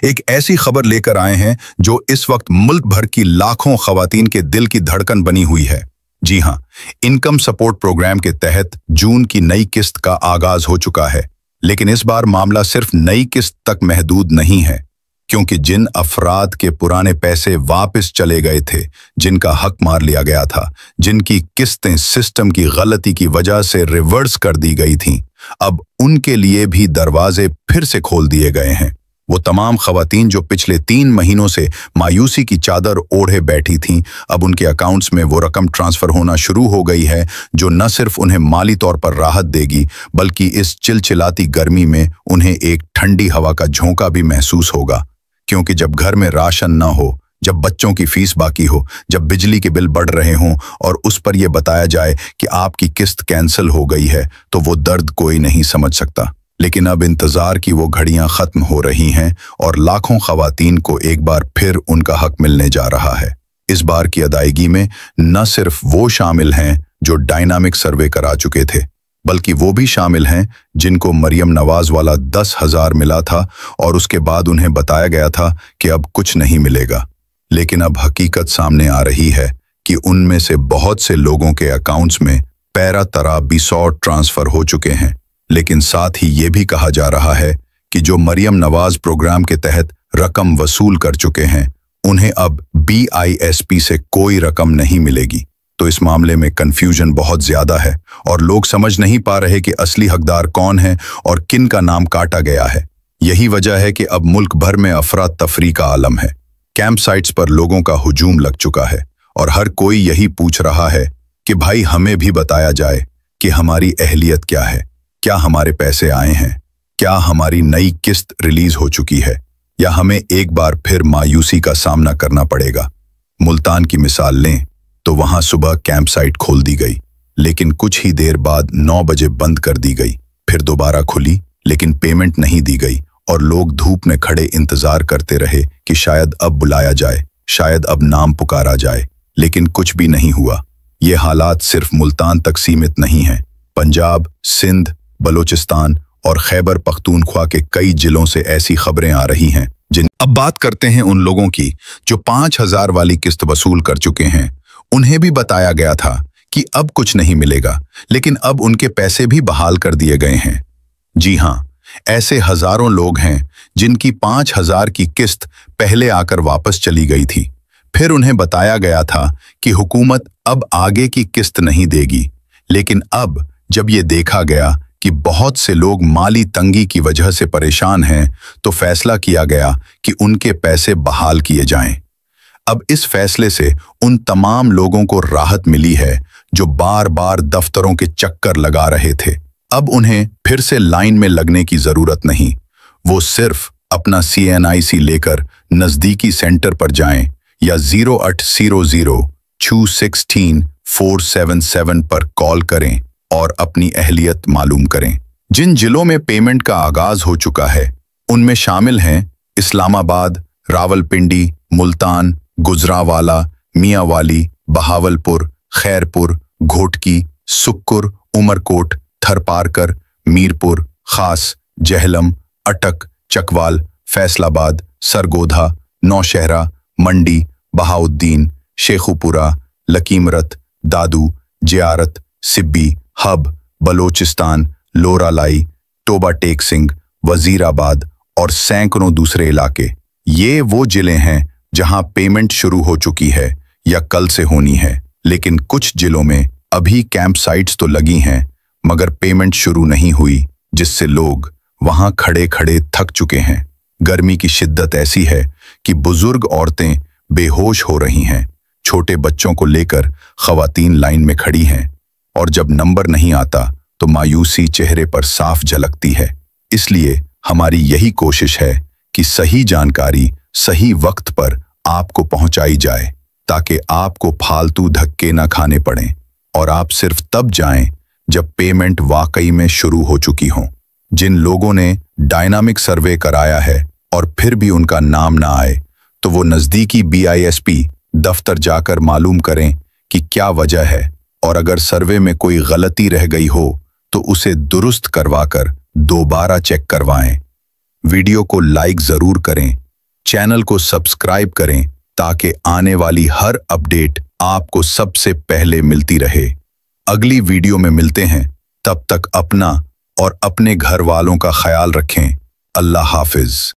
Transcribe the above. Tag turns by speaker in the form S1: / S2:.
S1: एक ऐसी खबर लेकर आए हैं जो इस वक्त मुल्क भर की लाखों खवातीन के दिल की धड़कन बनी हुई है। जी हां, इनकम सपोर्ट प्रोग्राम के तहत जून की नई किस्त का आगाज हो चुका है। लेकिन इस बार मामला सिर्फ नई किस्त तक महदूद नहीं है, क्योंकि जिन अफराद के पुराने पैसे वापस चले गए थे, जिनका हक मार लिया गया था, जिनकी किस्तें सिस्टम की गलती की वजह से रिवर्स कर दी गई थीं, अब उनके लिए भी दरवाजे फिर से खोल दिए गए हैं। वो तमाम खवातीन जो पिछले 3 महीनों से मायूसी की चादर ओढ़े बैठी थीं, अब उनके अकाउंट्स में वो रकम ट्रांसफर होना शुरू हो गई है जो न सिर्फ उन्हें माली तौर पर राहत देगी, बल्कि इस चिलचिलाती गर्मी में उन्हें एक ठंडी हवा का झोंका भी महसूस होगा। क्योंकि जब घर में राशन न हो, जब बच्चों की फीस बाकी हो, जब बिजली के बिल बढ़ रहे हों और उस पर यह बताया जाए कि आपकी किस्त कैंसिल हो गई है, तो वो दर्द कोई नहीं समझ सकता। लेकिन अब इंतजार की वो घड़ियां खत्म हो रही हैं और लाखों खवातीन को एक बार फिर उनका हक मिलने जा रहा है। इस बार की अदायगी में न सिर्फ वो शामिल हैं जो डायनामिक सर्वे करा चुके थे, बल्कि वो भी शामिल हैं जिनको मरियम नवाज वाला 10,000 मिला था और उसके बाद उन्हें बताया गया था कि अब कुछ नहीं मिलेगा। लेकिन अब हकीकत सामने आ रही है कि उनमें से बहुत से लोगों के अकाउंट्स में पैरा तरा 200 ट्रांसफर हो चुके हैं। लेकिन साथ ही ये भी कहा जा रहा है कि जो मरियम नवाज प्रोग्राम के तहत रकम वसूल कर चुके हैं, उन्हें अब BISP से कोई रकम नहीं मिलेगी। तो इस मामले में कंफ्यूजन बहुत ज्यादा है और लोग समझ नहीं पा रहे कि असली हकदार कौन है और किन का नाम काटा गया है। यही वजह है कि अब मुल्क भर में अफरा तफरी का आलम है। कैंप साइट्स पर लोगों का हुजूम लग चुका है और हर कोई यही पूछ रहा है कि भाई हमें भी बताया जाए कि हमारी अहलियत क्या है, क्या हमारे पैसे आए हैं, क्या हमारी नई किस्त रिलीज हो चुकी है, या हमें एक बार फिर मायूसी का सामना करना पड़ेगा। मुल्तान की मिसाल लें तो वहां सुबह कैंप साइट खोल दी गई, लेकिन कुछ ही देर बाद 9 बजे बंद कर दी गई। फिर दोबारा खुली, लेकिन पेमेंट नहीं दी गई और लोग धूप में खड़े इंतजार करते रहे कि शायद अब बुलाया जाए, शायद अब नाम पुकारा जाए, लेकिन कुछ भी नहीं हुआ। ये हालात सिर्फ मुल्तान तक सीमित नहीं है। पंजाब, सिंध, बलोचिस्तान और खैबर पख्तूनख्वा के कई जिलों से ऐसी खबरें आ रही हैं जिन। अब बात करते हैं उन लोगों की जो 5,000 वाली किस्त वसूल कर चुके हैं। उन्हें भी बताया गया था कि अब कुछ नहीं मिलेगा, लेकिन अब उनके पैसे भी बहाल कर दिए गए हैं। जी हां, ऐसे हजारों लोग हैं जिनकी 5,000 की किस्त पहले आकर वापस चली गई थी। फिर उन्हें बताया गया था कि हुकूमत अब आगे की किस्त नहीं देगी, लेकिन अब जब ये देखा गया कि बहुत से लोग माली तंगी की वजह से परेशान हैं, तो फैसला किया गया कि उनके पैसे बहाल किए जाएं। अब इस फैसले से उन तमाम लोगों को राहत मिली है जो बार बार दफ्तरों के चक्कर लगा रहे थे। अब उन्हें फिर से लाइन में लगने की जरूरत नहीं। वो सिर्फ अपना CNIC लेकर नजदीकी सेंटर पर जाएं या 0800-216-477 पर कॉल करें और अपनी अहलियत मालूम करें। जिन जिलों में पेमेंट का आगाज हो चुका है, उनमें शामिल हैं इस्लामाबाद, रावलपिंडी, मुल्तान, गुजरावाला, मियांवाली, बहावलपुर, खैरपुर, घोटकी, सुक्कुर, उमरकोट, थरपारकर, मीरपुर, खास, जहलम, अटक, चकवाल, फैसलाबाद, सरगोधा, नौशहरा, मंडी, बहाउद्दीन, शेखुपुरा, लकीमरत, दादू, जियारत, सिब्बी, हब, बलोचिस्तान, लोरालाई, टोबा टेक सिंह, वजीराबाद और सैकड़ों दूसरे इलाके। ये वो जिले हैं जहां पेमेंट शुरू हो चुकी है या कल से होनी है। लेकिन कुछ जिलों में अभी कैंप साइट्स तो लगी हैं, मगर पेमेंट शुरू नहीं हुई, जिससे लोग वहां खड़े खड़े थक चुके हैं। गर्मी की शिद्दत ऐसी है कि बुजुर्ग औरतें बेहोश हो रही हैं। छोटे बच्चों को लेकर खवातीन लाइन में खड़ी हैं और जब नंबर नहीं आता तो मायूसी चेहरे पर साफ झलकती है। इसलिए हमारी यही कोशिश है कि सही जानकारी सही वक्त पर आपको पहुंचाई जाए, ताकि आपको फालतू धक्के न खाने पड़ें और आप सिर्फ तब जाएं जब पेमेंट वाकई में शुरू हो चुकी हो। जिन लोगों ने डायनामिक सर्वे कराया है और फिर भी उनका नाम ना आए, तो वो नजदीकी BISP दफ्तर जाकर मालूम करें कि क्या वजह है, और अगर सर्वे में कोई गलती रह गई हो तो उसे दुरुस्त करवाकर दोबारा चेक करवाएं। वीडियो को लाइक जरूर करें चैनल को सब्सक्राइब करें ताकि आने वाली हर अपडेट आपको सबसे पहले मिलती रहे। अगली वीडियो में मिलते हैं, तब तक अपना और अपने घर वालों का ख्याल रखें। अल्लाह हाफिज।